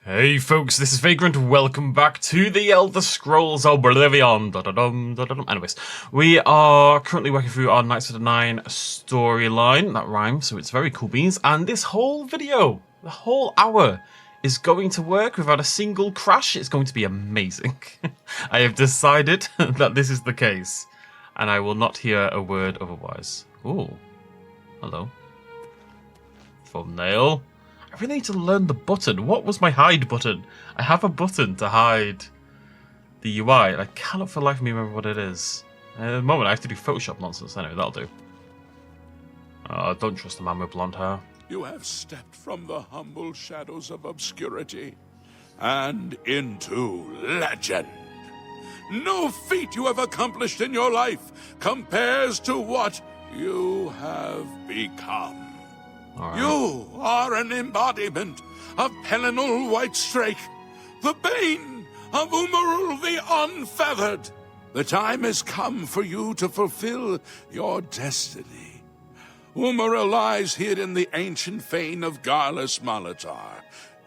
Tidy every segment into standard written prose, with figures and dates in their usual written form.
Hey folks, this is Vagrant. Welcome back to the Elder Scrolls Oblivion. Anyways, we are currently working through our Knights of the Nine storyline. That rhymes, so it's very cool beans. And this whole video, the whole hour, is going to work without a single crash. It's going to be amazing. I have decided that this is the case, and I will not hear a word otherwise. Ooh, hello. Thumbnail. I really need to learn the button. What was my hide button? I have a button to hide the UI, and I cannot for the life of me remember what it is. At the moment, I have to do Photoshop nonsense. Anyway, that'll do. Don't trust the man with blonde hair. You have stepped from the humble shadows of obscurity and into legend. No feat you have accomplished in your life compares to what you have become. Right. You are an embodiment of Pelinal Whitestrake, the bane of UMARIL the Unfeathered. The time has come for you to fulfill your destiny. UMARIL lies hid in the ancient fane of Garlus Malatar.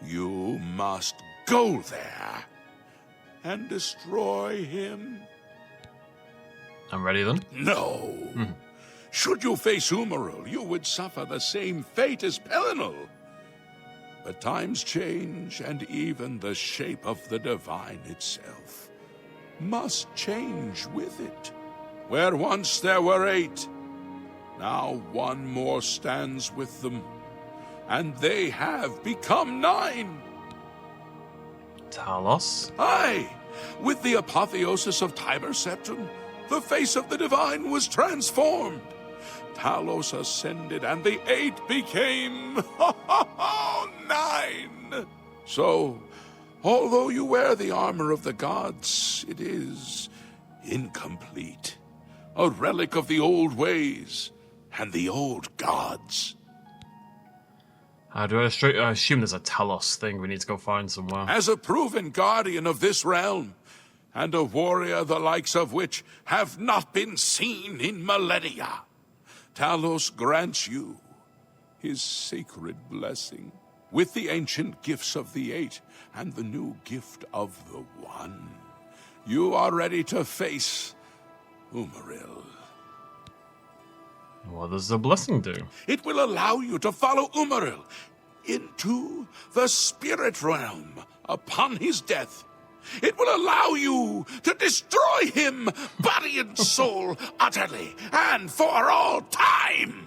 You must go there and destroy him. I'm ready then? No. Should you face UMARIL, you would suffer the same fate as Pelinal. But times change, and even the shape of the divine itself must change with it. Where once there were 8, now one more stands with them, and they have become 9. Talos? Aye, with the apotheosis of Tiber Septim, the face of the divine was transformed. Talos ascended, and the 8 became 9. So, although you wear the armor of the gods, it is incomplete. A relic of the old ways and the old gods. I assume there's a Talos thing we need to go find somewhere. As a proven guardian of this realm, and a warrior the likes of which have not been seen in millennia, Talos grants you his sacred blessing with the ancient gifts of the 8 and the new gift of the 1. You are ready to face UMARIL. What does the blessing do? It will allow you to follow UMARIL into the spirit realm upon his death. It will allow you to destroy him, body and soul, utterly and for all time.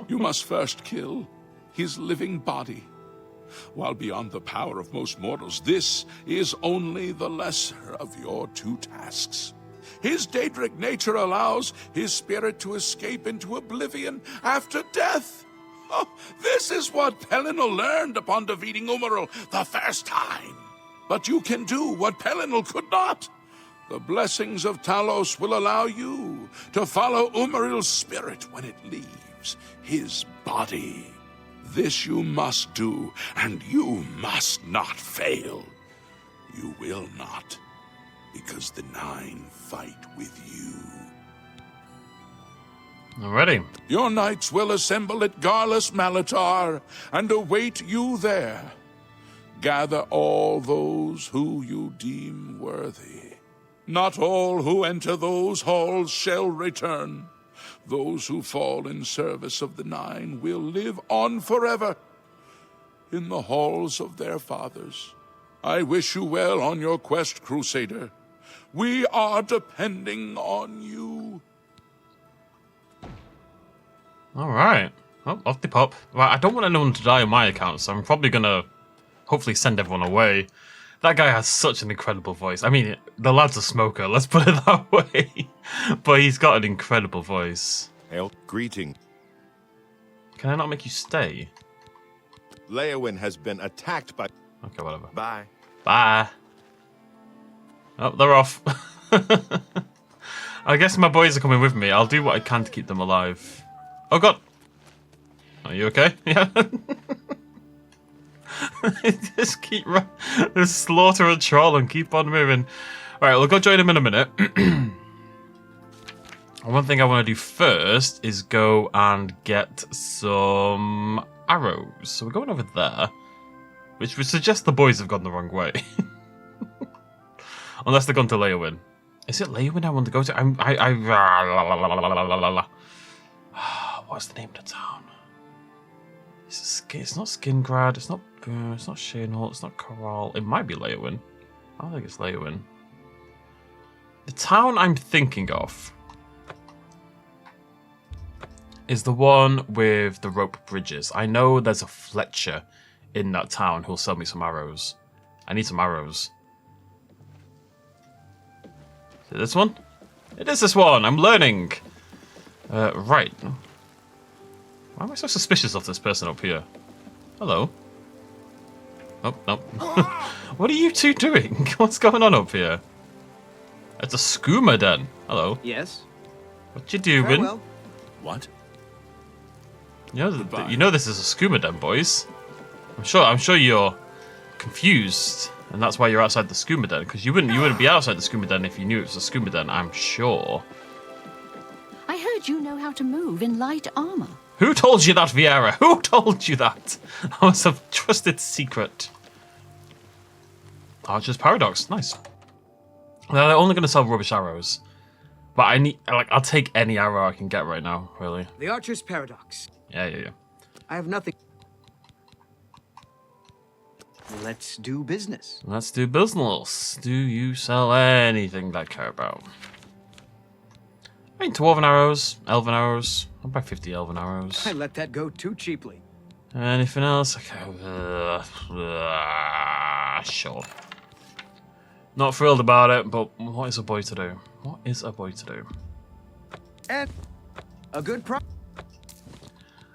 You must first kill his living body. While beyond the power of most mortals, this is only the lesser of your 2 tasks. His Daedric nature allows his spirit to escape into oblivion after death. Oh, this is what Pelinal learned upon defeating UMARIL the first time. But you can do what Pelinal could not. The blessings of Talos will allow you to follow UMARIL's spirit when it leaves his body. This you must do, and you must not fail. You will not, because the 9 fight with you. I'm ready. Your knights will assemble at Garlus Malatar and await you there. Gather all those who you deem worthy. Not all who enter those halls shall return. Those who fall in service of the 9 will live on forever in the halls of their fathers. I wish you well on your quest, Crusader. We are depending on you. Alright. Oh, off they pop. Right, I don't want anyone to die on my account, so I'm probably gonna hopefully send everyone away. That guy has such an incredible voice. I mean, the lad's a smoker, let's put it that way. But he's got an incredible voice. Hail, greeting. Can I not make you stay? Leowyn has been attacked by... Okay, whatever. Bye. Bye. Oh, they're off. I guess my boys are coming with me. I'll do what I can to keep them alive. Oh god. Are you okay? Yeah. Just keep just slaughter a troll and keep on moving. Alright, we'll go join him in a minute. One thing I want to do first is go and get some arrows. So we're going over there. which would suggest the boys have gone the wrong way. Unless they've gone to Leowin. Is it Leowin I want to go to? What's the name of the town? It's not Skingrad, it's not Shainhall, it's not Corral. It might be Leowin. I don't think it's Leowin. The town I'm thinking of is the one with the rope bridges. I know there's a Fletcher in that town who'll sell me some arrows. I need some arrows. Is it this one? It is this one! I'm learning! Right. Why am I so suspicious of this person up here? Hello? Oh, no. What are you two doing? What's going on up here? It's a skooma den. Hello. Yes. What you doing? Farewell. What? You know this is a skooma den, boys. I'm sure you're confused, and that's why you're outside the skooma den. Because you wouldn't be outside the skooma den if you knew it was a skooma den. I'm sure. I heard you know how to move in light armor. Who told you that, Vieira? Who told you that? That was a trusted secret. Archer's Paradox. Nice. Now, they're only going to sell rubbish arrows. But I'll take any arrow I can get right now, really. The Archer's Paradox. Yeah. I have nothing. Let's do business. Let's do business. Do you sell anything I care about? I mean, dwarven arrows, elven arrows. I'll buy 50 elven arrows. I let that go too cheaply. Anything else? Okay. Sure. Not thrilled about it, but what is a boy to do? What is a boy to do? And a good price.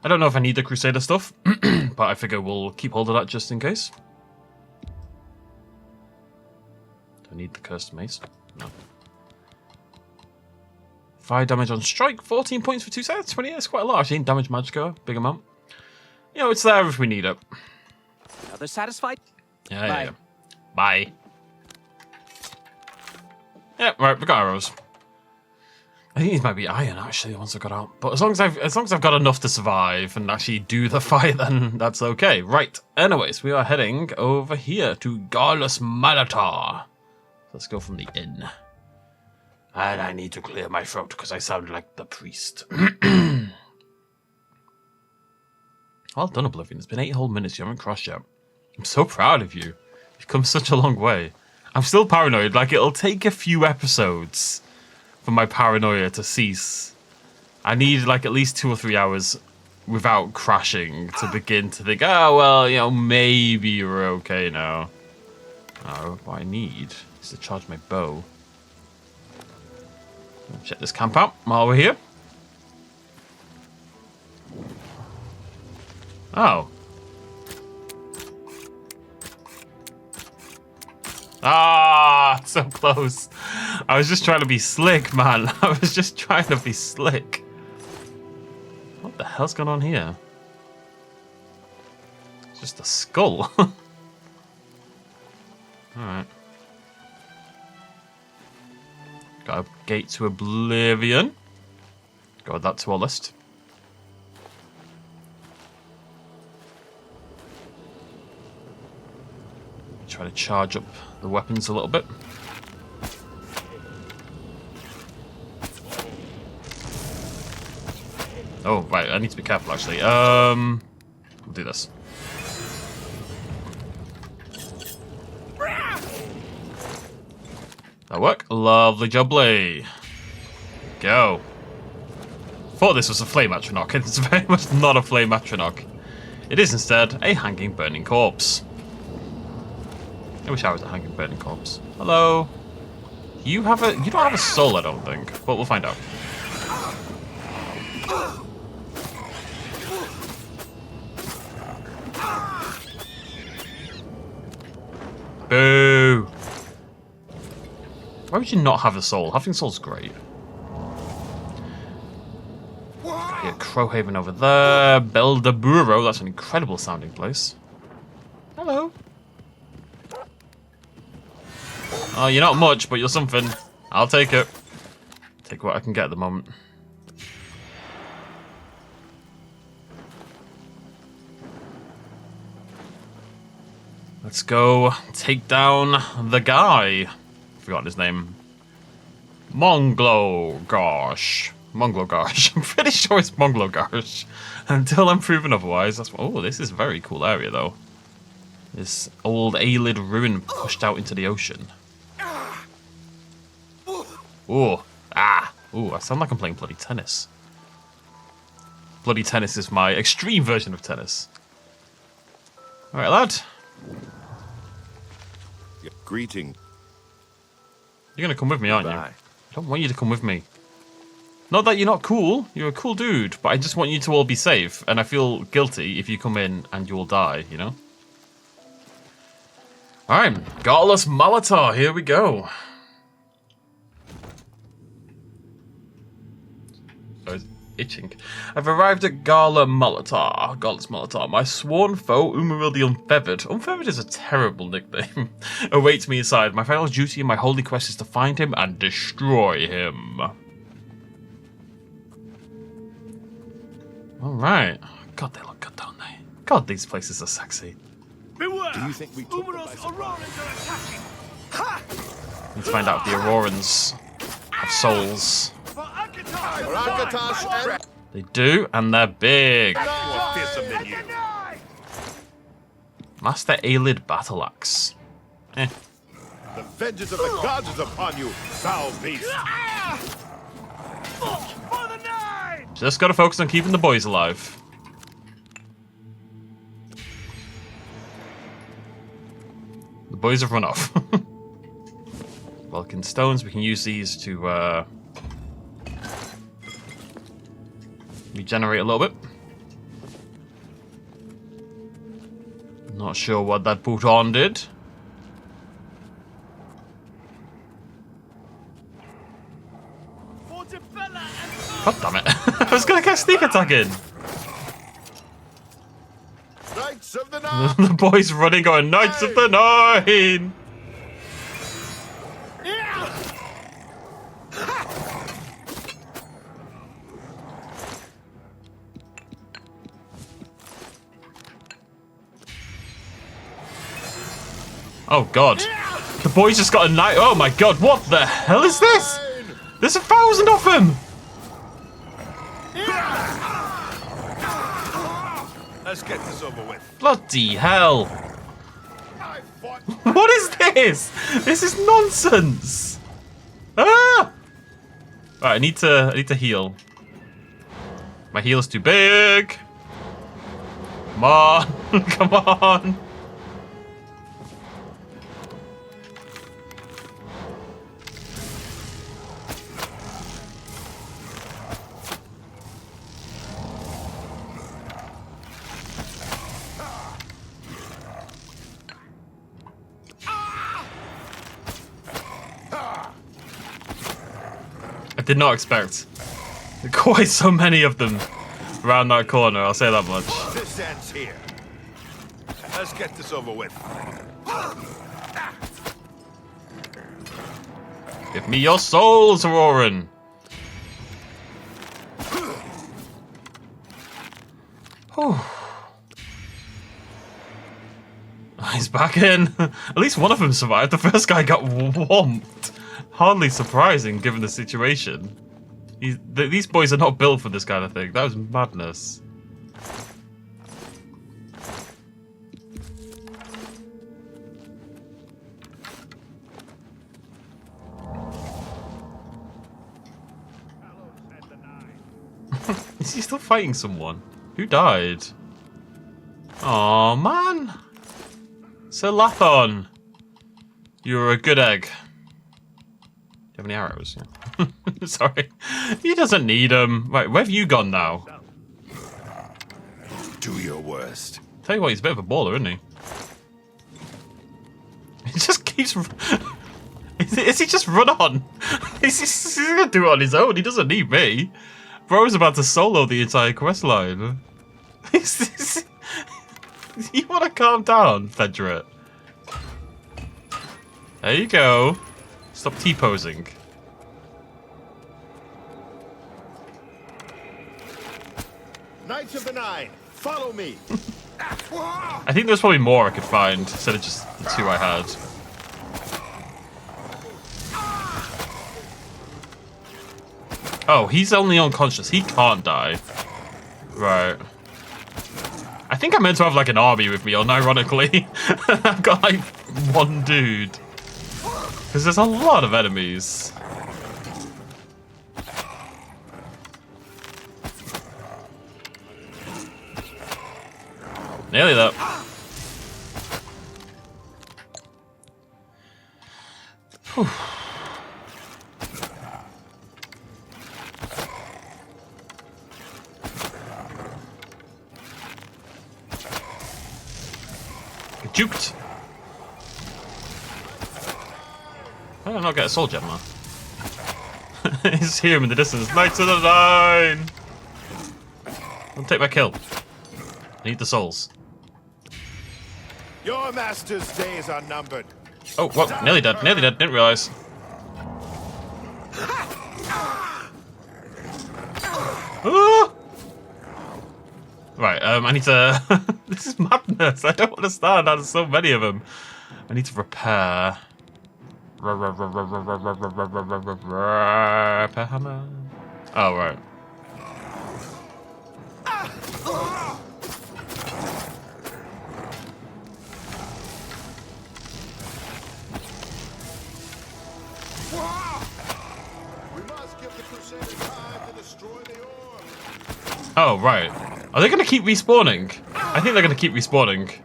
I don't know if I need the Crusader stuff, but I figure we'll keep hold of that just in case. Do I need the Cursed Mace? No. 5 damage on strike, 14 points for 2 sets, 20. That's quite a lot. Actually, damage Magicka, big amount. You know, it's there if we need it. Others satisfied? Yeah. Bye. Yeah, right, we got arrows. I think these might be iron, actually, once I got out. But as long as I've got enough to survive and actually do the fight, then that's okay. Right. Anyways, we are heading over here to Garlus Malatar. Let's go from the inn. And I need to clear my throat because I sound like the priest. Well done, Oblivion. It's been 8 whole minutes. You haven't crashed yet. I'm so proud of you. You've come such a long way. I'm still paranoid. Like, it'll take a few episodes for my paranoia to cease. I need, like, at least 2 or 3 hours without crashing to begin to think, oh, well, you know, maybe you're okay now. No, what I need is to charge my bow. Check this camp out while we're here. Oh. Ah, so close. I was just trying to be slick, man. I was just trying to be slick. What the hell's going on here? It's just a skull. Alright. Got a gate to Oblivion. Go add that to our list. Try to charge up the weapons a little bit. Oh, right, I need to be careful actually. We'll do this. That work? Lovely jubbly. Go. Thought this was a flame atronach. It's very much not a flame atronach. It is instead a hanging burning corpse. I wish I was a hanging burning corpse. Hello. You don't have a soul, I don't think, but we'll find out. Boo! Why would you not have a soul? Having soul's great. Here, Crowhaven over there. Beldaburo, that's an incredible sounding place. Hello. Oh, you're not much, but you're something. I'll take it. Take what I can get at the moment. Let's go take down the guy. Forgotten his name. Monglogarsh. Monglogarsh. I'm pretty sure it's Monglogarsh. Until I'm proven otherwise. That's oh, this is a very cool area though. This old Aelid ruin pushed out into the ocean. Ooh. Ah. Ooh, I sound like I'm playing bloody tennis. Bloody tennis is my extreme version of tennis. Alright, lad. Greeting. You're gonna come with me, aren't you? Bye. I don't want you to come with me. Not that you're not cool. You're a cool dude, but I just want you to all be safe. And I feel guilty if you come in and you all die, you know? Alright, Godless Malatar, here we go. I was itching. I've arrived at Godless Malatar. My sworn foe, UMARIL the Unfeathered. Unfeathered is a terrible nickname. Awaits me inside. My final duty and my holy quest is to find him and destroy him. Alright. God, they look good, don't they? God, these places are sexy. Beware! Do you think we took them by Umaril's surprise? Aurorans are attacking! Ha! Need to find out if the Aurorans have souls. For Akatar! Rakatash and They do, and they're big. more fearsome than you. Master Aelid Battle Axe. Eh. The vengeance of the gods is upon you, foul beast. For the nine! Just gotta focus on keeping the boys alive. The boys have run off. Vulcan stones, we can use these to regenerate a little bit. Not sure what that put on did. God damn it. I was gonna get sneak attack in. Knights of the Nine. The boys running going, Knights of the Nine! Oh god. The boys just got a knight. Oh my god, what the hell is this? There's 1,000 of them! Let's get this over with. Bloody hell. I fought. What is this? This is nonsense. Ah! Right, I need to heal. My heal's too big. Come on. Come on. I did not expect quite so many of them around that corner, I'll say that much. This ends here. Let's get this over with. Give me your souls, Auroran! Whew. He's back in. At least one of them survived. The first guy got whomped. Hardly surprising given the situation. These boys are not built for this kind of thing. That was madness. Is he still fighting someone? Who died? Oh man! Sir Lathon! You're a good egg. Do you have any arrows? Yeah. Sorry. He doesn't need them. Right, where have you gone now? Do your worst. Tell you what, he's a bit of a baller, isn't he? He just keeps... Is he just run on? He's gonna do it on his own. He doesn't need me. Bro's about to solo the entire quest line. You want to calm down, Fedra? There you go. Stop T-posing. Knights of the Nine, follow me. I think there's probably more I could find instead of just the two I had. Oh, he's only unconscious. He can't die. Right. I think I meant to have like an army with me, unironically. I've got like one dude. Because there's a lot of enemies. Nearly there. Whew. Get juked. Why did I not get a soul gem there? He's here in the distance. Knights of the Nine! Don't take my kill. I need the souls. Your master's days are numbered. Oh, whoa, nearly dead, didn't realise. Ah! Right, I need to... This is madness, I don't understand how there's so many of them. I need to repair. Repair hammer. Oh, right. Oh, right. Are they going to keep respawning? I think they're going to keep respawning.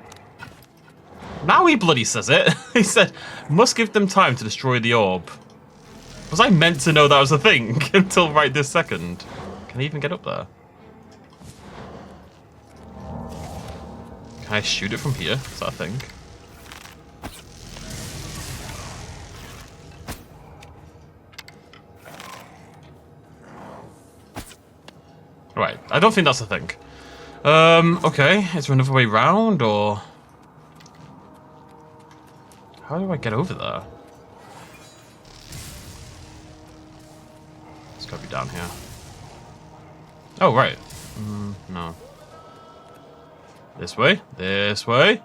Now he bloody says it. He said, must give them time to destroy the orb. Was I meant to know that was a thing until right this second? Can I even get up there? Can I shoot it from here? Is that a thing? Right, I don't think that's a thing. Okay, is there another way round, or... How do I get over there? It's gotta be down here. Oh, right. No. This way? This way?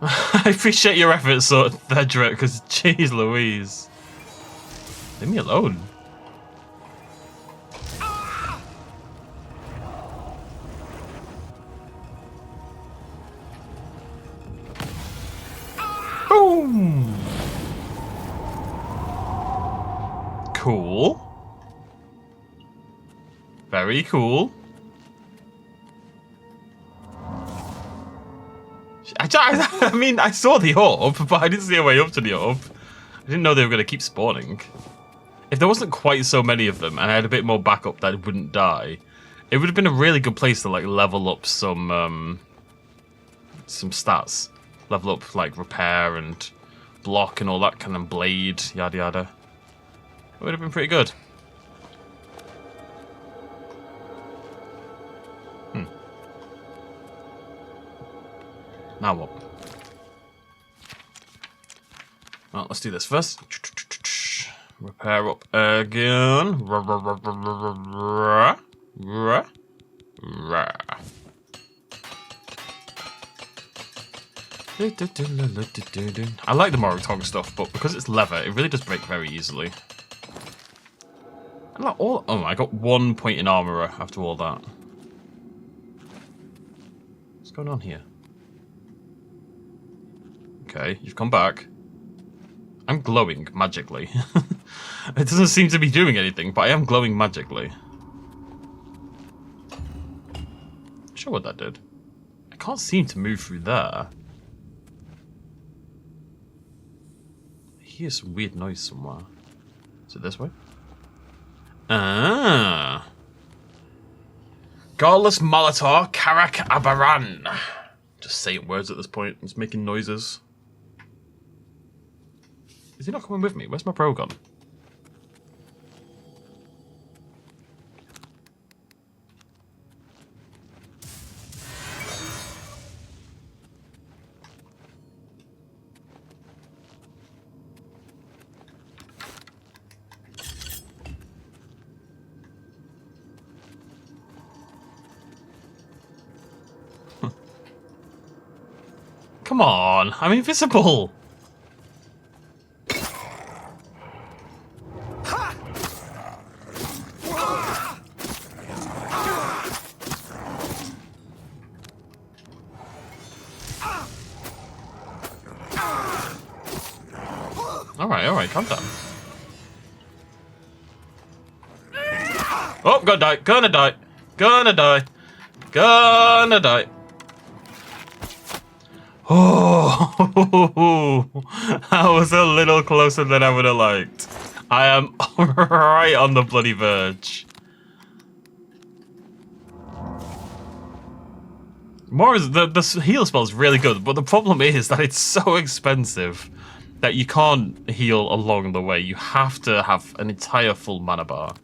I appreciate your efforts, sort of, Thedric, because jeez Louise. Leave me alone. Boom! Cool. Very cool. I mean, I saw the orb, but I didn't see a way up to the orb. I didn't know they were going to keep spawning. If there wasn't quite so many of them, and I had a bit more backup that wouldn't die, it would have been a really good place to like level up some stats. Level up like repair and block and all that kind of blade, yada yada. It would have been pretty good. Now what? Well, let's do this first. Repair up again. I like the Morotong stuff, but because it's leather, it really does break very easily. I'm not all. Oh, I got 1 point in armorer after all that. What's going on here? Okay, you've come back. I'm glowing magically. It doesn't seem to be doing anything, but I am glowing magically. Not sure what that did. I can't seem to move through there. I hear some weird noise somewhere. Is it this way? Ah. Godless Molitor Karak Abaran. Just saying words at this point. It's making noises. Is he not coming with me? Where's my bro gone? Come on, I'm invisible. Alright, calm down. Oh, gonna die. Oh, that was a little closer than I would have liked. I am right on the bloody verge. More is the heal spell is really good, but the problem is that it's so expensive that you can't heal along the way. You have to have an entire full mana bar.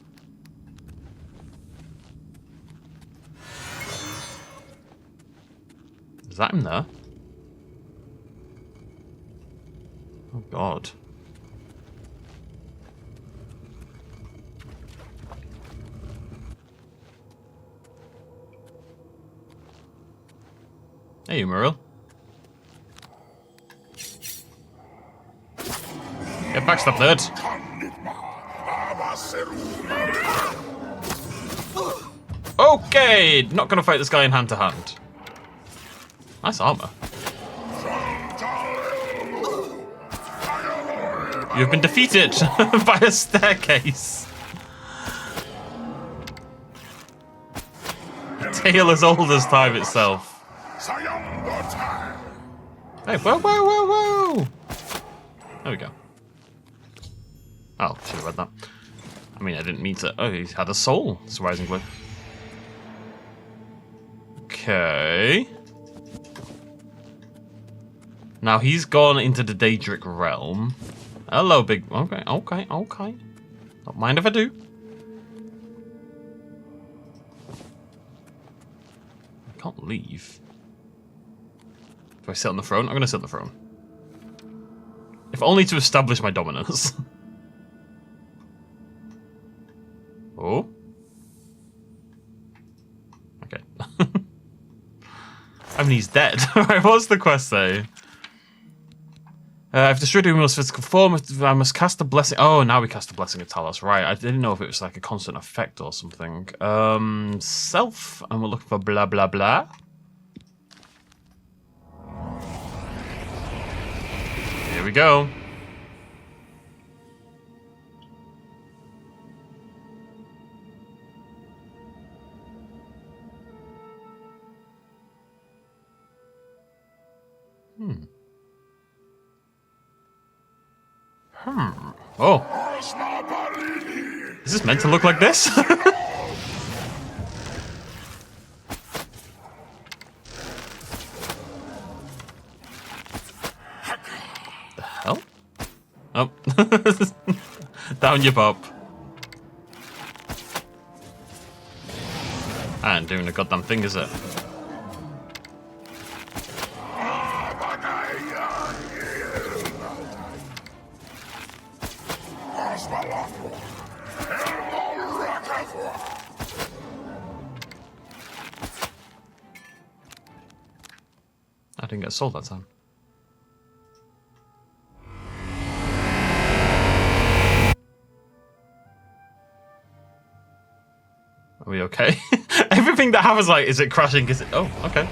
Is that him there? Oh god. Hey, UMARIL. Get backstabbed, nerd. Okay, not gonna fight this guy in hand to hand. Nice armor. You've been defeated by a staircase. A tale as old as time itself. Hey, whoa! There we go. Oh, should have read that. I mean, I didn't mean to. Oh, he had a soul, surprisingly. Okay. Now he's gone into the Daedric realm. Hello, big. Okay. Don't mind if I do. I can't leave. Do I sit on the throne? I'm gonna sit on the throne. If only to establish my dominance. Oh. Okay. I mean, he's dead. Alright, what's the quest say? I've destroyed UMARIL's physical form. I must cast a blessing. Oh, now we cast a blessing of Talos. Right, I didn't know if it was like a constant effect or something. Self, and we're looking for blah blah blah. Here we go. Oh. Is this meant to look like this? The hell? Oh. Down you pop. I ain't doing a goddamn thing, is it? I didn't get sold that time. Are we okay? Everything that happens, like, is it crashing? Is it? Oh, okay.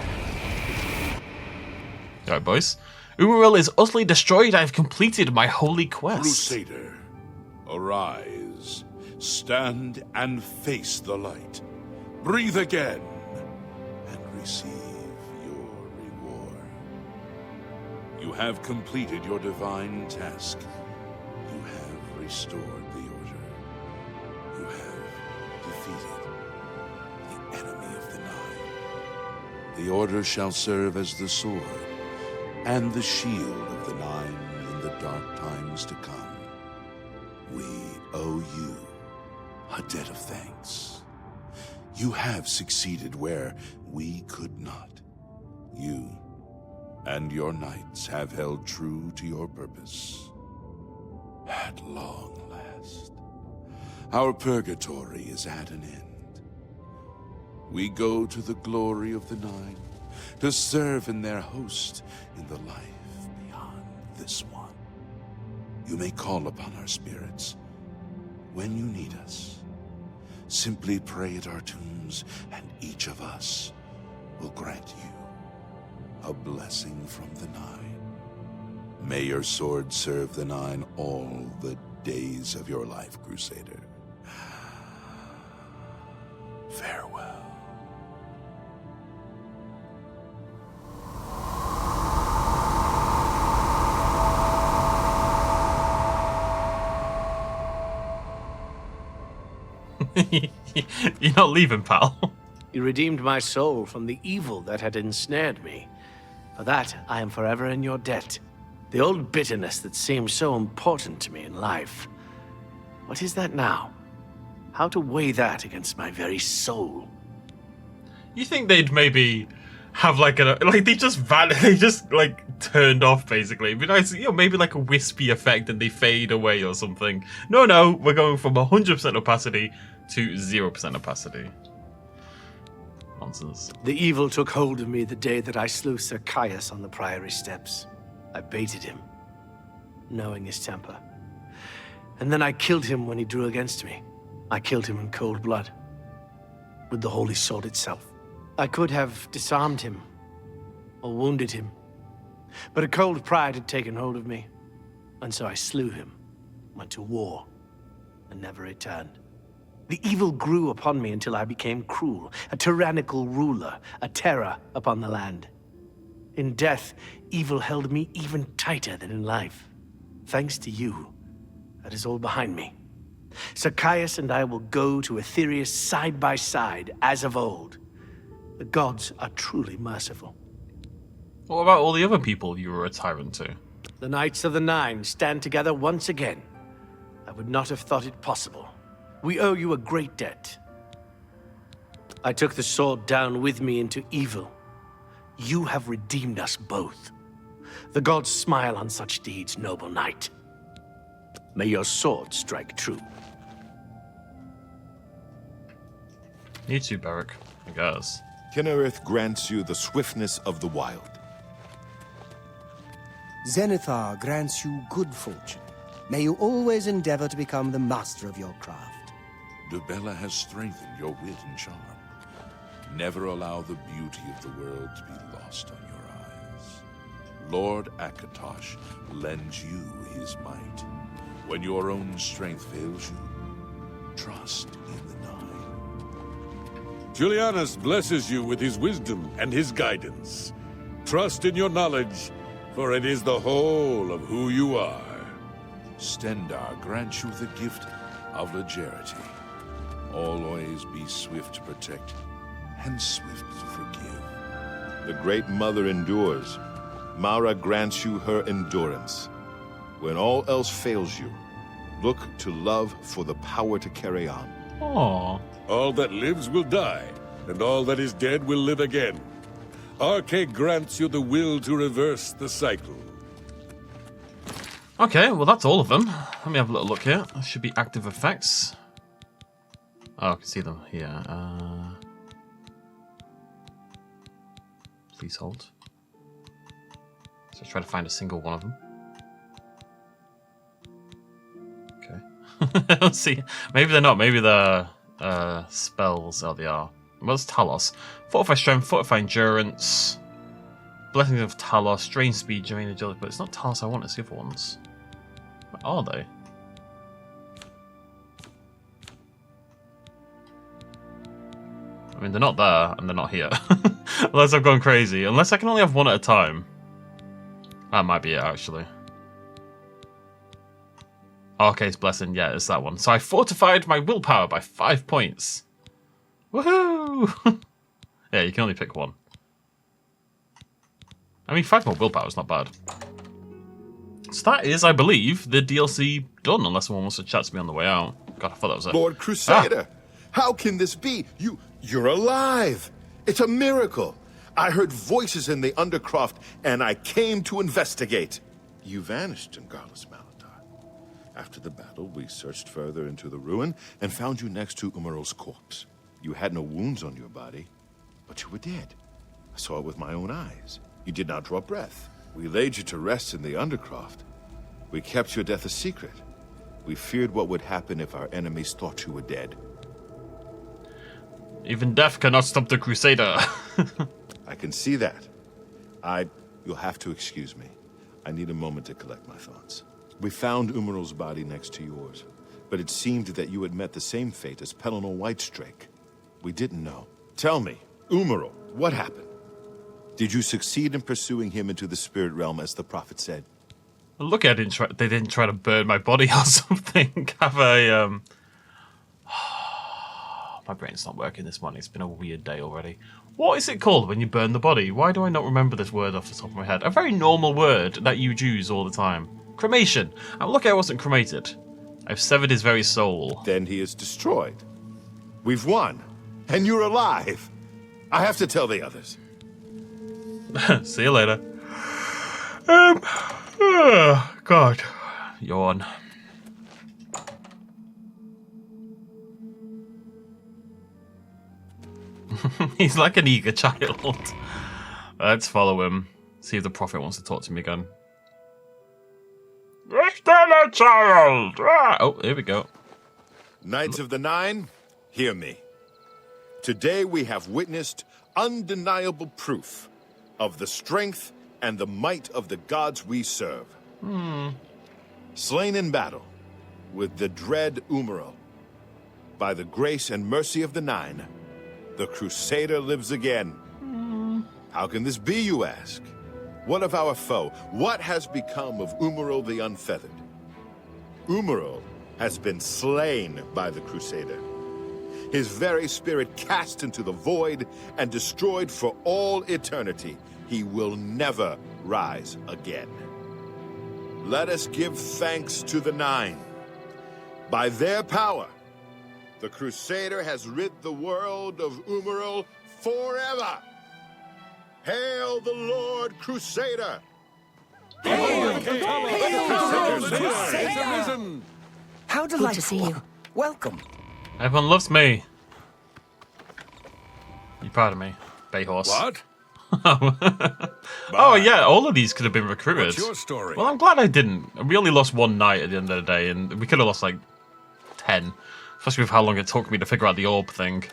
Alright, boys. UMARIL is utterly destroyed. I have completed my holy quest. Crusader, arise, stand and face the light. Breathe again and receive your reward. You have completed your divine task. You have restored the order. You have defeated the enemy of the Nine. The order shall serve as the sword and the shield of the Nine in the dark times to come. We owe you a debt of thanks. You have succeeded where we could not. You and your knights have held true to your purpose. At long last, our purgatory is at an end. We go to the glory of the Nine to serve in their host in the life beyond this one. You may call upon our spirits when you need us. Simply pray at our tombs, and each of us will grant you a blessing from the Nine. May your sword serve the Nine all the days of your life, Crusader. Farewell. You're not leaving, pal. You redeemed my soul from the evil that had ensnared me. For that, I am forever in your debt. The old bitterness that seemed so important to me in life. What is that now? How to weigh that against my very soul? You think they'd maybe have like they just like turned off basically? It'd be nice, you know, maybe like a wispy effect and they fade away or something. No, we're going from 100% opacity to 0% opacity. Nonsense. The evil took hold of me the day that I slew Sir Caius on the Priory steps. I baited him, knowing his temper. And then I killed him when he drew against me. I killed him in cold blood, with the holy sword itself. I could have disarmed him, or wounded him, but a cold pride had taken hold of me, and so I slew him, went to war, and never returned. The evil grew upon me until I became cruel, a tyrannical ruler, a terror upon the land. In death, evil held me even tighter than in life. Thanks to you, that is all behind me. Sir Caius and I will go to Aetherius side by side, as of old. The gods are truly merciful. What about all the other people you were a tyrant to? The Knights of the Nine stand together once again. I would not have thought it possible. We owe you a great debt. I took the sword down with me into evil. You have redeemed us both. The gods smile on such deeds, noble knight. May your sword strike true. You too, Beric, I guess. Kinnereth grants you the swiftness of the wild. Zenithar grants you good fortune. May you always endeavor to become the master of your craft. Dubella has strengthened your wit and charm. Never allow the beauty of the world to be lost on your eyes. Lord Akatosh lends you his might. When your own strength fails you, trust in the Nine. Julianus blesses you with his wisdom and his guidance. Trust in your knowledge, for it is the whole of who you are. Stendarr grants you the gift of legerity. Always be swift to protect and swift to forgive. The Great Mother endures. Mara grants you her endurance. When all else fails you, look to love for the power to carry on. Aww. All that lives will die, and all that is dead will live again. Arche grants you the will to reverse the cycle. Okay, well that's all of them. Let me have a little look here. There should be active effects. Oh, I can see them here. Please hold. So try to find a single one of them. Okay. Let's see. Maybe they're not. Maybe they're spells. Oh, they are. What's Talos? Fortify Strength, Fortify Endurance, Blessings of Talos, Drain Speed, Drain Agility. But it's not Talos I want, it's the other ones. Where are they? I mean, they're not there, and they're not here. Unless I've gone crazy. Unless I can only have one at a time. That might be it, actually. Okay, it's Blessing. Yeah, it's that one. So I fortified my willpower by 5 points. Woohoo! Yeah, you can only pick one. I mean, 5 more willpower is not bad. So that is, I believe, the DLC done, unless someone wants to chat to me on the way out. God, I thought that was it. Lord Crusader, how can this be? You're alive. It's a miracle. I heard voices in the Undercroft, and I came to investigate. You vanished in Garlus Malatar. After the battle, we searched further into the ruin and found you next to UMARIL's corpse. You had no wounds on your body, but you were dead. I saw it with my own eyes. You did not draw breath. We laid you to rest in the Undercroft. We kept your death a secret. We feared what would happen if our enemies thought you were dead. Even death cannot stop the Crusader. I can see that. You'll have to excuse me. I need a moment to collect my thoughts. We found Umaril's body next to yours, but it seemed that you had met the same fate as Pellinor Whitestrake. We didn't know. Tell me, Umaril, what happened? Did you succeed in pursuing him into the spirit realm as the prophet said? Look, they didn't try to burn my body or something. Have a my brain's not working this morning. It's been a weird day already. What is it called when you burn the body? Why do I not remember this word off the top of my head? A very normal word that you use all the time. Cremation. I'm lucky I wasn't cremated. I've severed his very soul. Then he is destroyed. We've won. And you're alive. I have to tell the others. See you later. God. Yawn. He's like an eager child. Let's follow him. See if the prophet wants to talk to me again. You're still a child! Ah! Oh, here we go. Knights of the Nine, hear me. Today we have witnessed undeniable proof of the strength and the might of the gods we serve. Slain in battle with the dread Umaril, by the grace and mercy of the Nine, the Crusader lives again. How can this be, you ask? What of our foe? What has become of Umaril the Unfeathered? Umaril has been slain by the Crusader. His very spirit cast into the void and destroyed for all eternity. He will never rise again. Let us give thanks to the Nine. By their power, the Crusader has rid the world of Umaril forever. Hail the Lord Crusader! How delightful. Good to see you. Welcome. Everyone loves me. You proud of me, bay horse? What? Oh yeah, all of these could have been recruited. What's your story? Well, I'm glad I didn't. We only lost one knight at the end of the day, and we could have lost like 10. Especially with how long it took me to figure out the orb thing.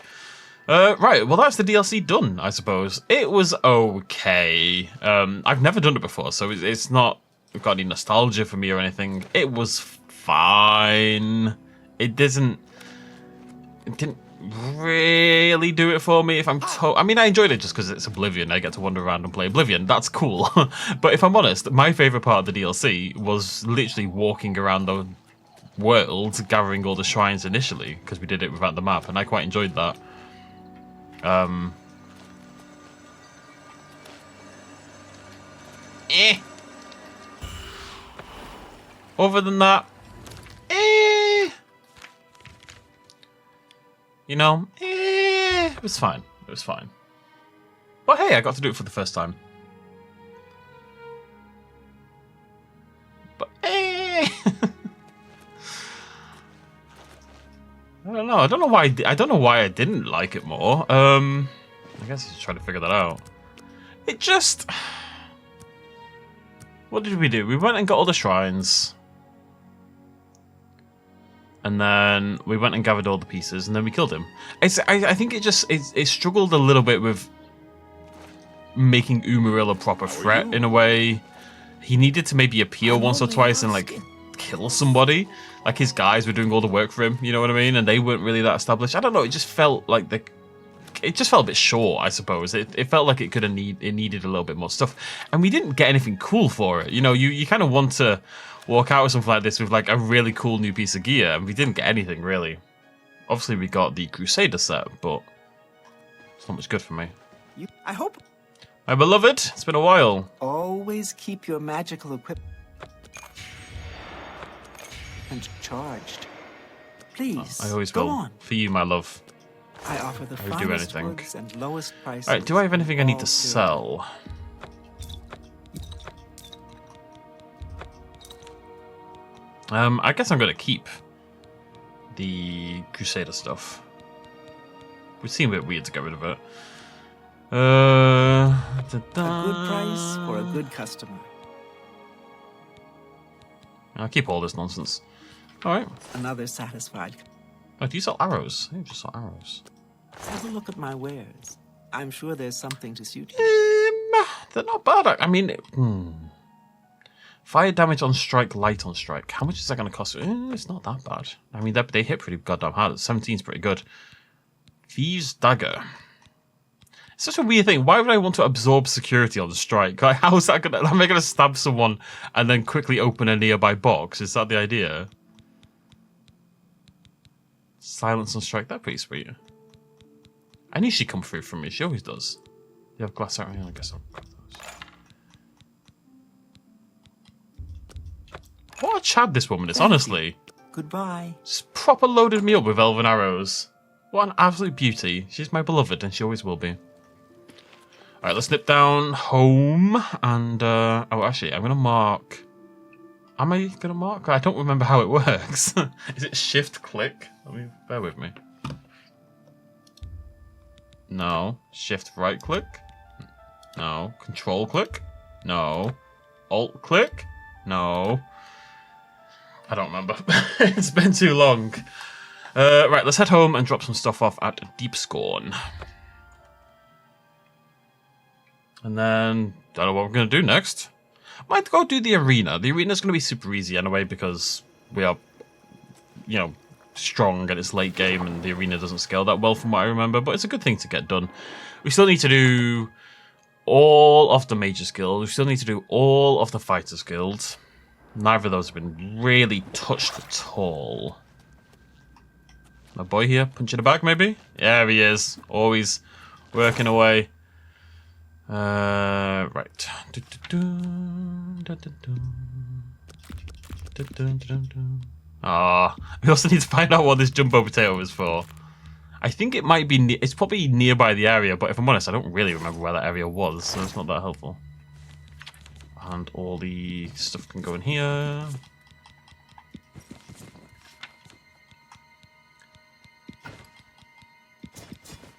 Right, well that's the DLC done, I suppose. It was okay. I've never done it before, so it's not got any nostalgia for me or anything. It was fine. It didn't really do it for me. If I'm I mean, I enjoyed it just because it's Oblivion. I get to wander around and play Oblivion. That's cool. But if I'm honest, my favorite part of the DLC was literally walking around the world, gathering all the shrines initially, because we did it without the map, and I quite enjoyed that. Other than that, you know, it was fine. It was fine. But hey, I got to do it for the first time. But I don't know. I don't know why. I don't know why I didn't like it more. I guess he's trying to figure that out. It just. What did we do? We went and got all the shrines, and then we went and gathered all the pieces, and then we killed him. I think it just it struggled a little bit with making Umaril a proper threat in a way. He needed to maybe appear once or twice and like kill somebody. Like his guys were doing all the work for him, you know what I mean? And they weren't really that established. I don't know. It just felt like it just felt a bit short, I suppose. It felt like it needed a little bit more stuff, and we didn't get anything cool for it. You know, you kind of want to walk out with something like this with like a really cool new piece of gear, and we didn't get anything really. Obviously, we got the Crusader set, but it's not much good for me. I hope. My beloved, it's been a while. Always keep your magical equipment charged. Please, I always go will. on. For you, my love. I offer the I would do finest anything. woods and lowest prices. Alright, do I have anything I need all to through. sell? I guess I'm going to keep the Crusader stuff. Would seem a bit weird to get rid of it. A good price for a good customer. I'll keep all this nonsense. Alright. Another satisfied. Oh, do you sell arrows? I think you just sell arrows. Have a look at my wares. I'm sure there's something to suit you. They're not bad. I mean, fire damage on strike, light on strike. How much is that going to cost? It's not that bad. I mean, they hit pretty goddamn hard. 17's pretty good. Thieves' dagger. It's such a weird thing. Why would I want to absorb security on the strike? Like, how is that gonna? Am I gonna stab someone and then quickly open a nearby box? Is that the idea? Silence on strike. That's pretty sweet. I knew she'd come through from me. She always does. You have glass out. Yeah, I guess I'll grab those. What a Chad this woman is, honestly. Goodbye. Just proper loaded me up with elven arrows. What an absolute beauty. She's my beloved, and she always will be. Alright, let's nip down home, and, oh, actually, I'm gonna mark... Am I gonna mark? I don't remember how it works. Is it shift-click? Bear with me. No. Shift-right-click? No. Control-click? No. Alt-click? No. I don't remember. It's been too long. Right, let's head home and drop some stuff off at Deep Scorn. And then, don't know what we're going to do next. Might go do the arena. The arena's going to be super easy anyway because we are, you know, strong and it's late game and the arena doesn't scale that well from what I remember, but it's a good thing to get done. We still need to do all of the major skills. We still need to do all of the fighters guilds. Neither of those have been really touched at all. My boy here, punch in the bag maybe? Yeah, he is. Always working away. Right. Ah, we also need to find out what this jumbo potato is for. I think it might be, it's probably nearby the area, but if I'm honest, I don't really remember where that area was, so it's not that helpful. And all the stuff can go in here.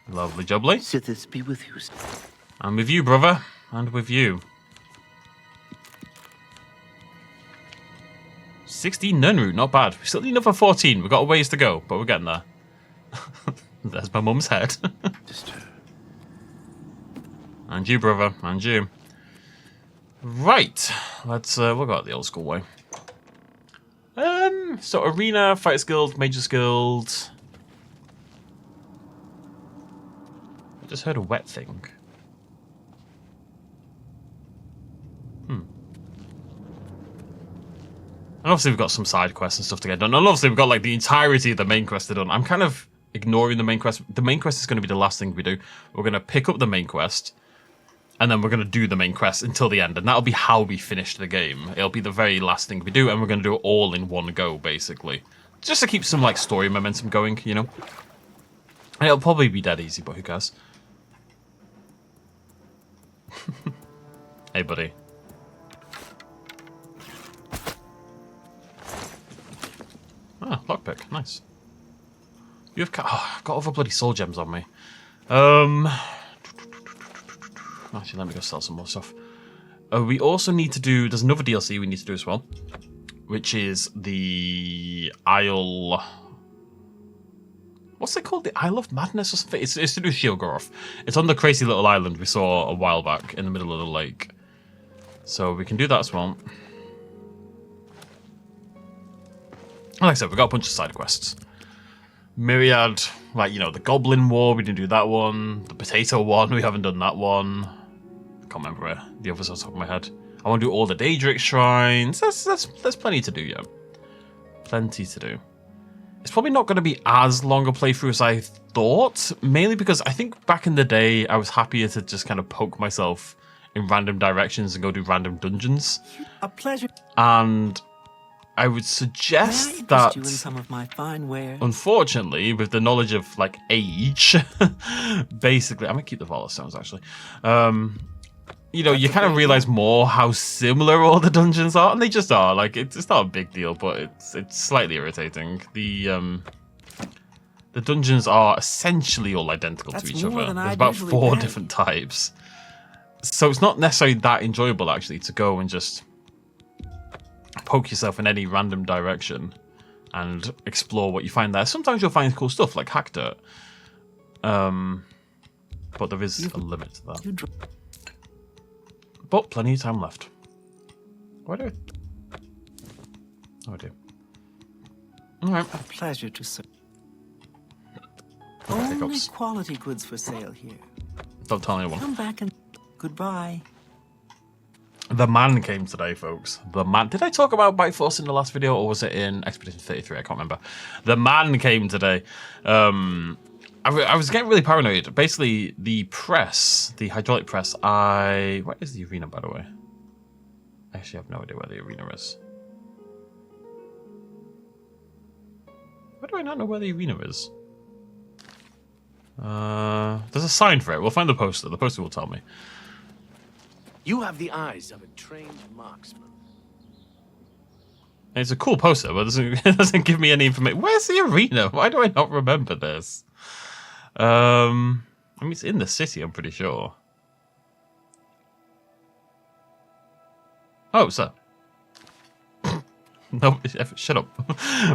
Lovely jubbly. Sithis be with you. And with you, brother. And with you. 16 nun route, not bad. We still need another 14. We've got a ways to go, but we're getting there. There's my mum's head. And you, brother. And you. Right. Let's, we'll go out the old school way. So Arena, Fighters Guild, Majors Guild. I just heard a wet thing. And obviously we've got some side quests and stuff to get done. And obviously we've got like the entirety of the main quest to done. I'm kind of ignoring the main quest. The main quest is going to be the last thing we do. We're going to pick up the main quest. And then we're going to do the main quest until the end. And that'll be how we finish the game. It'll be the very last thing we do. And we're going to do it all in one go, basically. Just to keep some like story momentum going, you know. And it'll probably be dead easy, but who cares? Hey, buddy. Ah, lockpick. Nice. You've got... Oh, I've got other bloody soul gems on me. Actually, let me go sell some more stuff. We also need to do... There's another DLC we need to do as well. Which is the Isle... What's it called? The Isle of Madness or something? It's to do with Sheilgoroth. It's on the crazy little island we saw a while back in the middle of the lake. So we can do that as well. Like I said, we've got a bunch of side quests. Myriad, like, you know, the Goblin War, we didn't do that one. The Potato one, we haven't done that one. I can't remember where the others are off the top of my head. I want to do all the Daedric Shrines. There's plenty to do, yeah. Plenty to do. It's probably not going to be as long a playthrough as I thought, mainly because I think back in the day, I was happier to just kind of poke myself in random directions and go do random dungeons. A pleasure. And I would suggest that, you in some of my fine wares? Unfortunately, with the knowledge of like age, basically, I'm gonna keep the Valor Stones actually. You know, you kind of realize more how similar all the dungeons are, and they just are. Like, it's not a big deal, but it's slightly irritating. The the dungeons are essentially all identical That's to each more other. than There's I'd about usually 4 pay. different types. So it's not necessarily that enjoyable, actually, to go and just poke yourself in any random direction and explore what you find there. Sometimes you'll find cool stuff, like hack dirt. But there is a limit to that. But plenty of time left. What do I do? Oh, I do. Alright. A pleasure to serve. Okay, Only hiccups. quality goods for sale here. Don't tell anyone. Come back and goodbye. The man came today, folks. The man. Did I talk about Bite Force in the last video, or was it in Expedition 33? I can't remember. The man came today. I was getting really paranoid. Basically, the press, the hydraulic press, Where is the arena, by the way? I actually have no idea where the arena is. Why do I not know where the arena is? There's a sign for it. We'll find the poster. The poster will tell me. You have the eyes of a trained marksman. It's a cool poster, but it doesn't give me any information. Where's the arena? Why do I not remember this? I mean, it's in the city, I'm pretty sure. Oh, sir. No, shut up.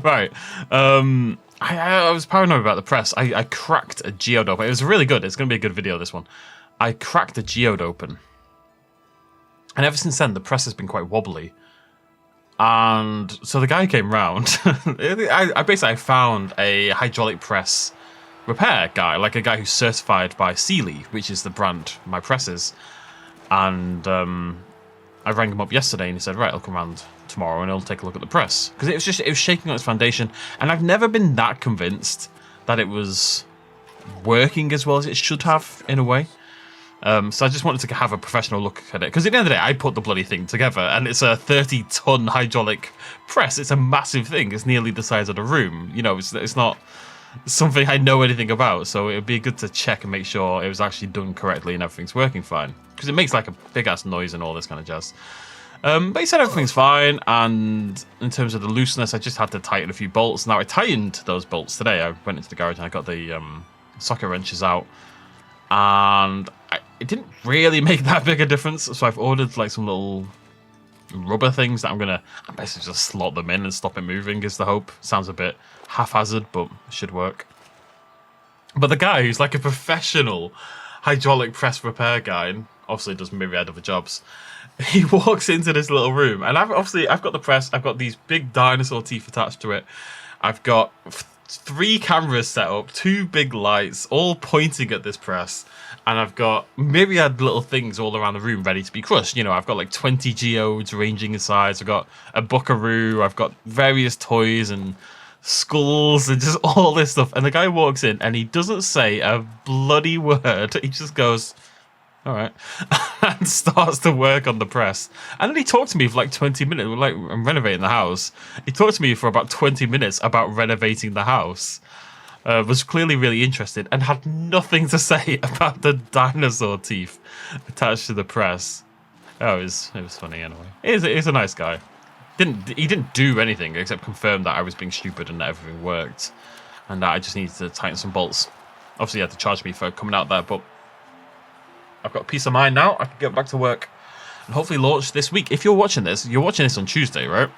Right. I was paranoid about the press. I cracked a geode open. It was really good. It's going to be a good video, this one. I cracked a geode open. And ever since then, the press has been quite wobbly. And so the guy came round. I basically found a hydraulic press repair guy, like a guy who's certified by Sealy, which is the brand my press is. And I rang him up yesterday and he said, right, I'll come around tomorrow and he'll take a look at the press. Because it was shaking on its foundation. And I've never been that convinced that it was working as well as it should have, in a way. So I just wanted to have a professional look at it. Because at the end of the day, I put the bloody thing together. And it's a 30-ton hydraulic press. It's a massive thing. It's nearly the size of the room. You know, it's not something I know anything about. So it would be good to check and make sure it was actually done correctly and everything's working fine. Because it makes like a big-ass noise and all this kind of jazz. But he said everything's fine. And in terms of the looseness, I just had to tighten a few bolts. Now, I tightened those bolts today. I went into the garage and I got the socket wrenches out. And it didn't really make that big a difference. So I've ordered like some little rubber things that I'm basically just slot them in and stop it moving is the hope. Sounds a bit haphazard, but it should work. But the guy who's like a professional hydraulic press repair guy, and obviously does myriad other jobs, he walks into this little room, and I've got the press, I've got these big dinosaur teeth attached to it, I've got 3 cameras set up, 2 big lights, all pointing at this press, and I've got myriad little things all around the room ready to be crushed. You know, I've got like 20 geodes ranging in size, I've got a buckaroo, I've got various toys and skulls and just all this stuff. And the guy walks in and he doesn't say a bloody word. He just goes, all right, and starts to work on the press. And then he talked to me for like 20 minutes. We're like, I'm renovating the house. He talked to me for about 20 minutes about renovating the house. Was clearly really interested and had nothing to say about the dinosaur teeth attached to the press. Oh, it was funny anyway. He's a nice guy. He didn't do anything except confirm that I was being stupid and that everything worked, and that I just needed to tighten some bolts. Obviously, he had to charge me for coming out there, but I've got peace of mind now. I can get back to work and hopefully launch this week. If you're watching this on Tuesday, right?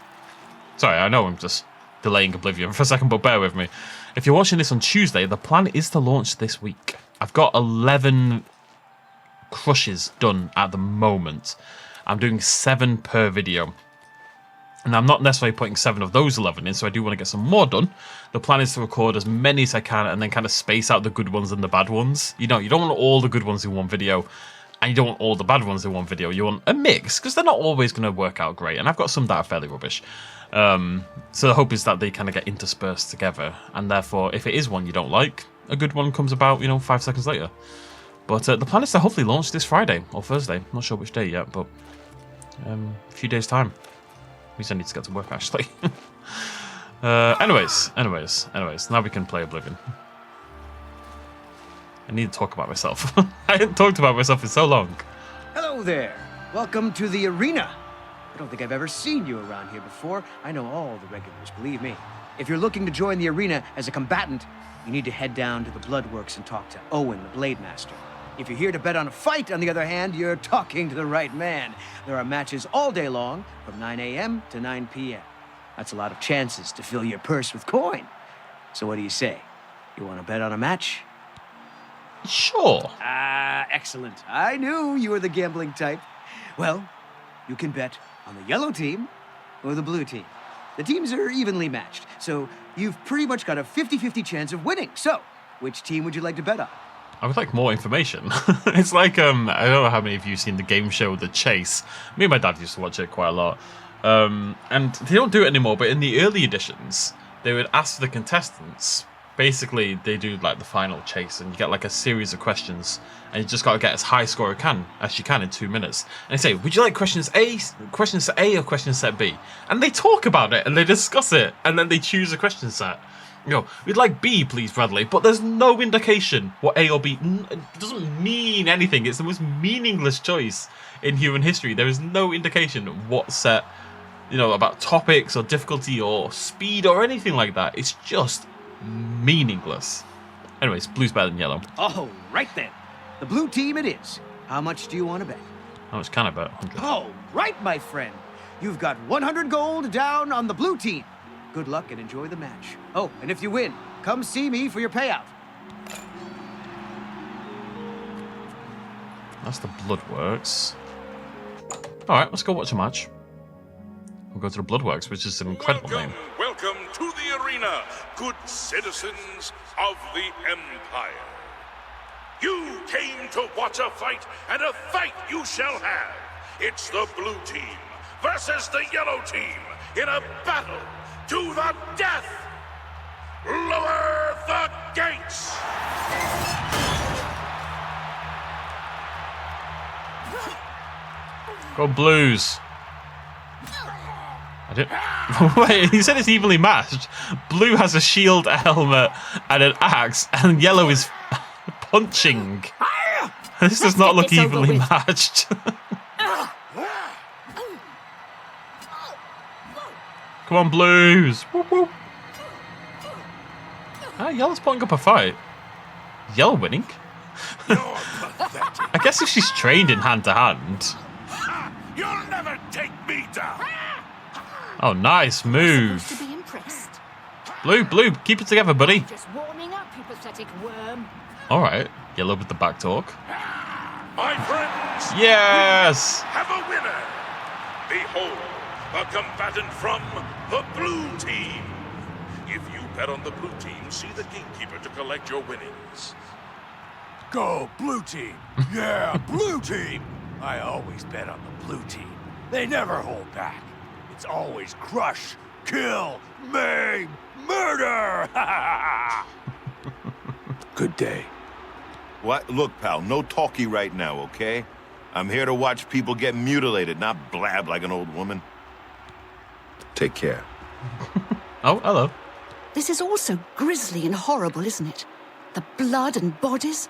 Sorry, I know I'm just delaying Oblivion for a second, but bear with me. If you're watching this on Tuesday, the plan is to launch this week. I've got 11 crushes done at the moment. I'm doing 7 per video. And I'm not necessarily putting 7 of those 11 in, so I do want to get some more done. The plan is to record as many as I can and then kind of space out the good ones and the bad ones. You know, you don't want all the good ones in one video, and you don't want all the bad ones in one video. You want a mix, because they're not always going to work out great. And I've got some that are fairly rubbish. So the hope is that they kind of get interspersed together. And therefore, if it is one you don't like, a good one comes about, 5 seconds later. But the plan is to hopefully launch this Friday or Thursday. Not sure which day yet, but a few days' time. At least I need to get to work, actually. Anyways. Now we can play Oblivion. I need to talk about myself. I haven't talked about myself in so long. Hello there. Welcome to the arena. I don't think I've ever seen you around here before. I know all the regulars, believe me. If you're looking to join the arena as a combatant, you need to head down to the Bloodworks and talk to Owen, the Blade Master. If you're here to bet on a fight, on the other hand, you're talking to the right man. There are matches all day long, from 9 a.m. to 9 p.m. That's a lot of chances to fill your purse with coin. So what do you say? You want to bet on a match? Sure. Ah, excellent. I knew you were the gambling type. Well, you can bet on the yellow team or the blue team. The teams are evenly matched, so you've pretty much got a 50-50 chance of winning. So, which team would you like to bet on? I would like more information. It's like, I don't know how many of you have seen the game show The Chase. Me and my dad used to watch it quite a lot. And they don't do it anymore, but in the early editions, they would ask the contestants. Basically, they do like the final chase, and you get like a series of questions, and you just got to get as high score as you can in 2 minutes. And they say, "Would you like questions set A, or questions set B?" And they talk about it and they discuss it, and then they choose a question set. You know, we'd like B, please, Bradley, but there's no indication what A or B. It doesn't mean anything. It's the most meaningless choice in human history. There is no indication what set, you know, about topics or difficulty or speed or anything like that. It's just meaningless. Anyways, blue's better than yellow. Oh, right then. The blue team it is. How much do you want to bet? How much can I bet? 100. Oh, right, my friend. You've got 100 gold down on the blue team. Good luck and enjoy the match. Oh, and if you win, come see me for your payout. That's the Bloodworks. Alright, let's go watch a match. We'll go to the Bloodworks, which is an incredible name. Welcome to the arena, good citizens of the Empire. You came to watch a fight, and a fight you shall have. It's the blue team versus the yellow team in a battle to the death. Lower the gates. Go Blues. I didn't... Wait, he said it's evenly matched. Blue has a shield, a helmet, and an axe, and yellow is punching. This does not look evenly matched. Come on, Blues. Whoop, whoop. Ah, yellow's putting up a fight. Yellow winning? I guess if she's trained in hand-to-hand. You'll never take me down. Oh, nice move. To be impressed. Blue, keep it together, buddy. Just warming up, you pathetic worm. All right, yellow with the back talk. My friends, Yes. have a winner. Behold, a combatant from the blue team. If you bet on the blue team, see the gatekeeper to collect your winnings. Go, blue team! Yeah, blue team! I always bet on the blue team. They never hold back. It's always crush, kill, maim, murder! Good day. What? Look, pal, no talkie right now, okay? I'm here to watch people get mutilated, not blab like an old woman. Take care. Oh, hello. This is all so grisly and horrible, isn't it? The blood and bodies.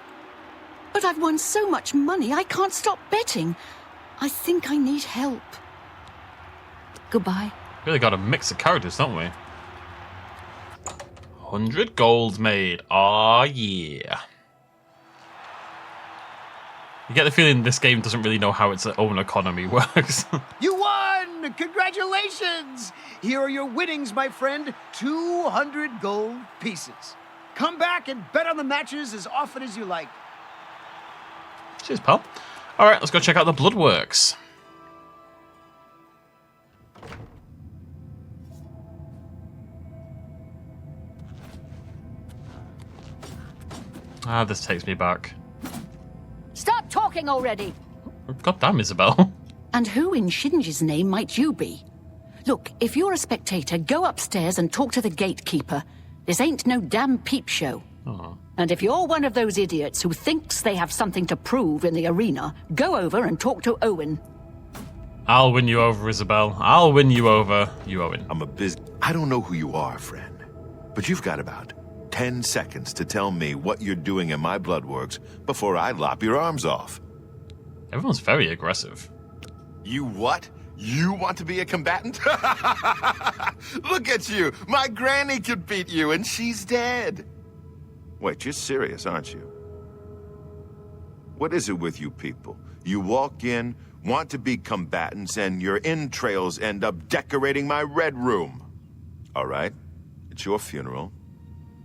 But I've won so much money, I can't stop betting. I think I need help. Goodbye. Really got a mix of characters, don't we? 100 golds made. Aw, yeah. You get the feeling this game doesn't really know how its own economy works. You won! Congratulations! Here are your winnings, my friend. 200 gold pieces. Come back and bet on the matches as often as you like. Cheers, pal. All right, let's go check out the Bloodworks. Ah, this takes me back. Stop talking already! God damn, Isabel. And who in Shinji's name might you be? Look, if you're a spectator, go upstairs and talk to the gatekeeper. This ain't no damn peep show. Oh. And if you're one of those idiots who thinks they have something to prove in the arena, go over and talk to Owen. I'll win you over, Isabel. I'll win you over, you Owen. I don't know who you are, friend, but you've got about 10 seconds to tell me what you're doing in my Bloodworks before I lop your arms off. Everyone's very aggressive. You what? You want to be a combatant? Look at you! My granny could beat you, and she's dead. Wait, you're serious, aren't you? What is it with you people? You walk in, want to be combatants, and your entrails end up decorating my red room. All right, it's your funeral.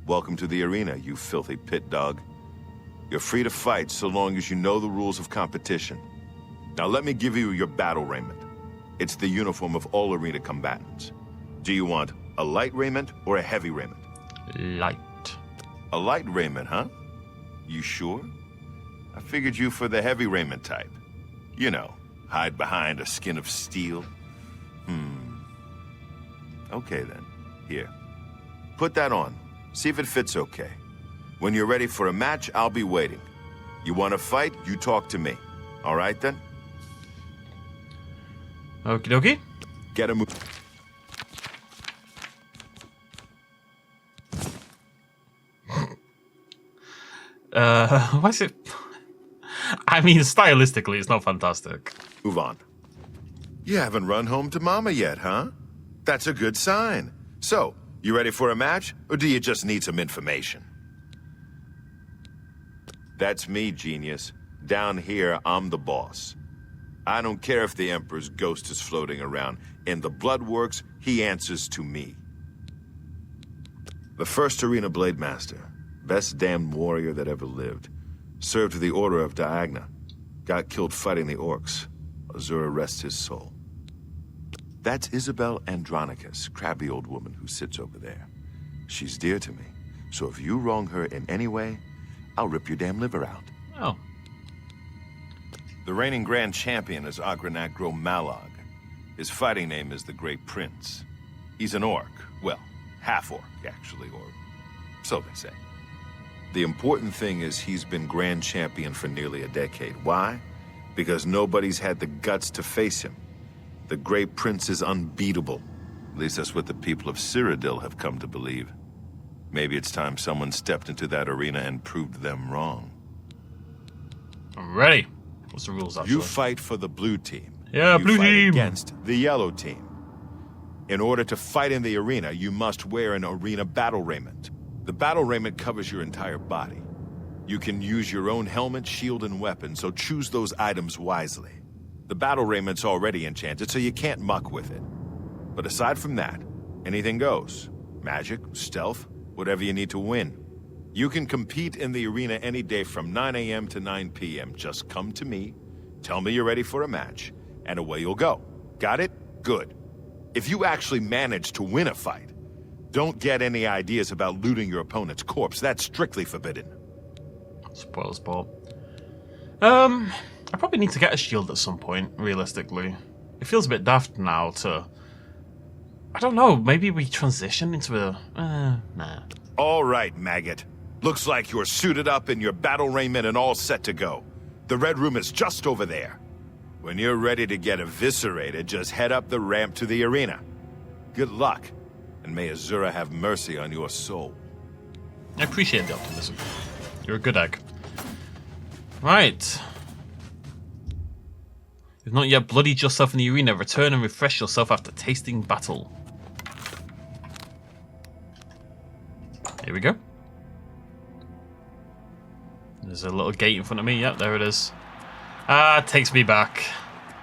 Welcome to the arena, you filthy pit dog. You're free to fight so long as you know the rules of competition. Now let me give you your battle raiment. It's the uniform of all arena combatants. Do you want a light raiment or a heavy raiment? Light. A light raiment, huh? You sure? I figured you for the heavy raiment type. You know, hide behind a skin of steel. Okay then, here. Put that on. See if it fits okay. When you're ready for a match, I'll be waiting. You want to fight, you talk to me. All right then? Okie dokie. Get a move. What's it? I mean, stylistically, it's not fantastic. Move on. You haven't run home to Mama yet, huh? That's a good sign. So, you ready for a match, or do you just need some information? That's me, genius. Down here, I'm the boss. I don't care if the Emperor's ghost is floating around. In the Bloodworks, he answers to me. The first Arena Blade Master. Best damned warrior that ever lived. Served with the Order of Diagna. Got killed fighting the Orcs. Azura rests his soul. That's Isabel Andronicus, crabby old woman who sits over there. She's dear to me, so if you wrong her in any way, I'll rip your damn liver out. Oh. The reigning Grand Champion is Agranagro Malog. His fighting name is the Great Prince. He's an orc. Well, half-orc, actually, or so they say. The important thing is he's been Grand Champion for nearly a decade. Why? Because nobody's had the guts to face him. The Great Prince is unbeatable. At least that's what the people of Cyrodiil have come to believe. Maybe it's time someone stepped into that arena and proved them wrong. I'm ready. What's the rules, actually? You fight for the blue team. Yeah, you blue fight team. against the yellow team. In order to fight in the arena, you must wear an arena battle raiment. The battle raiment covers your entire body. You can use your own helmet, shield, and weapon, so choose those items wisely. The battle raiment's already enchanted, so you can't muck with it. But aside from that, anything goes. Magic, stealth, whatever you need to win. You can compete in the arena any day from 9 a.m. to 9 p.m. Just come to me, tell me you're ready for a match, and away you'll go. Got it? Good. If you actually manage to win a fight, don't get any ideas about looting your opponent's corpse. That's strictly forbidden. Spoilers, Paul. I probably need to get a shield at some point, realistically. It feels a bit daft now to... I don't know, maybe we transition into a... nah. All right, maggot. Looks like you're suited up in your battle raiment and all set to go. The red room is just over there. When you're ready to get eviscerated, just head up the ramp to the arena. Good luck, and may Azura have mercy on your soul. I appreciate the optimism. You're a good egg. Right. You've not yet bloodied yourself in the arena. Return and refresh yourself after tasting battle. Here we go. There's a little gate in front of me. Yep, there it is. Ah, it takes me back.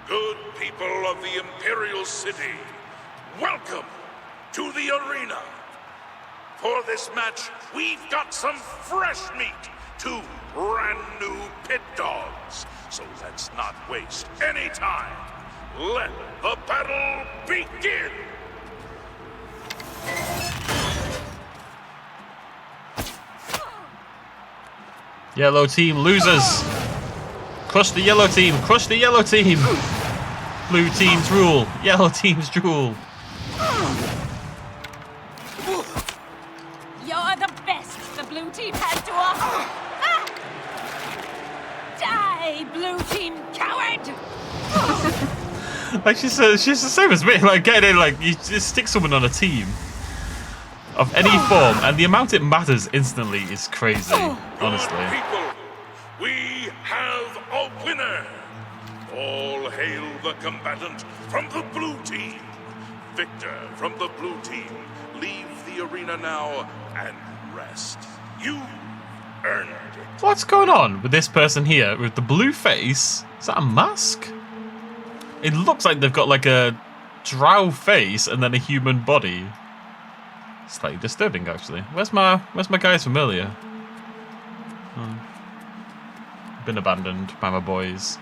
Good people of the Imperial City, welcome to the arena. For this match, we've got some fresh meat, 2 brand new pit dogs. So let's not waste any time. Let the battle begin! Yellow team losers. Crush the yellow team. Crush the yellow team. Blue team's rule. Yellow team's rule. You're the best the blue team has to offer. Die, blue team coward! Like she's the same as me. Like getting in, like you just stick someone on a team of any form, and the amount it matters instantly is crazy. Honestly. Good people, we have a winner. All hail the combatant from the blue team. Victor from the blue team, leave the arena now and rest. You earned it. What's going on with this person here with the blue face? Is that a mask? It looks like they've got like a drow face and then a human body. Slightly disturbing, actually. Where's my guy's familiar? Been abandoned by my boys.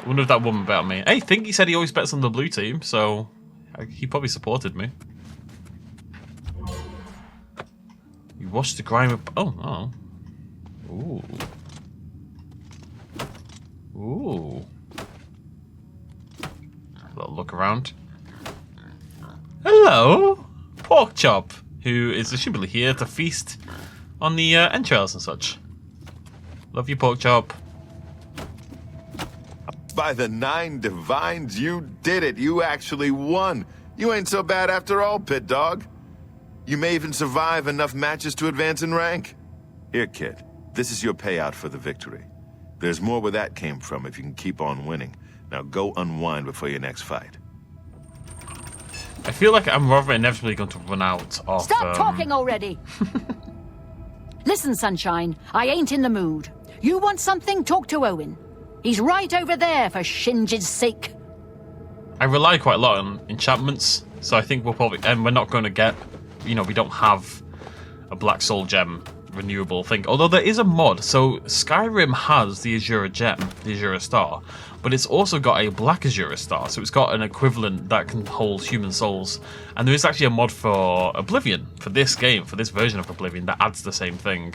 I wonder if that woman bet on me. I think he said he always bets on the blue team, so he probably supported me. You washed the grime up. Oh. Ooh. Ooh. A little look around. Hello, Pork Chop, who is assumably here to feast on the entrails and such. Love you, Pork Chop. By the 9 divines, you did it. You actually won. You ain't so bad after all, Pit Dog. You may even survive enough matches to advance in rank. Here, kid. This is your payout for the victory. There's more where that came from if you can keep on winning. Now go unwind before your next fight. I feel like I'm rather inevitably going to run out of... Stop talking already! Listen, Sunshine, I ain't in the mood. You want something? Talk to Owen. He's right over there, for Shinji's sake. I rely quite a lot on enchantments, so I think we'll probably... And we're not going to get... You know, we don't have a Black Soul Gem renewable thing. Although there is a mod. So Skyrim has the Azura Gem, the Azura Star, but it's also got a Black Azura Star. So it's got an equivalent that can hold human souls. And there is actually a mod for Oblivion, for this game, for this version of Oblivion, that adds the same thing.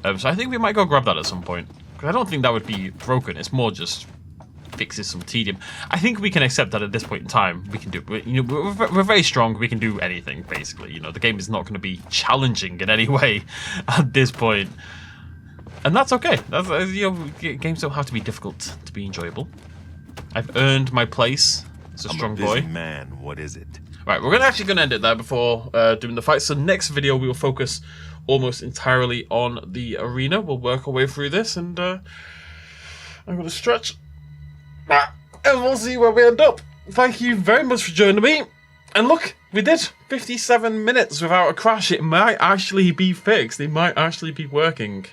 So I think we might go grab that at some point. Because I don't think that would be broken. It's more just fixes some tedium. I think we can accept that at this point in time. We can do. We're very strong. We can do anything basically. You know, the game is not going to be challenging in any way at this point, and that's okay. That's games don't have to be difficult to be enjoyable. I've earned my place as a strong boy. Man, what is it? Right, we're actually going to end it there before doing the fight. So next video we will focus almost entirely on the arena. We'll work our way through this, and I'm going to stretch. And we'll see where we end up. Thank you very much for joining me. And look, we did 57 minutes without a crash. It might actually be fixed. It might actually be working.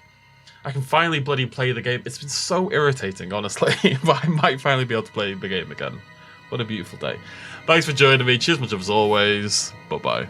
I can finally bloody play the game. It's been so irritating, honestly. But I might finally be able to play the game again. What a beautiful day. Thanks for joining me. Cheers much as always. Bye-bye.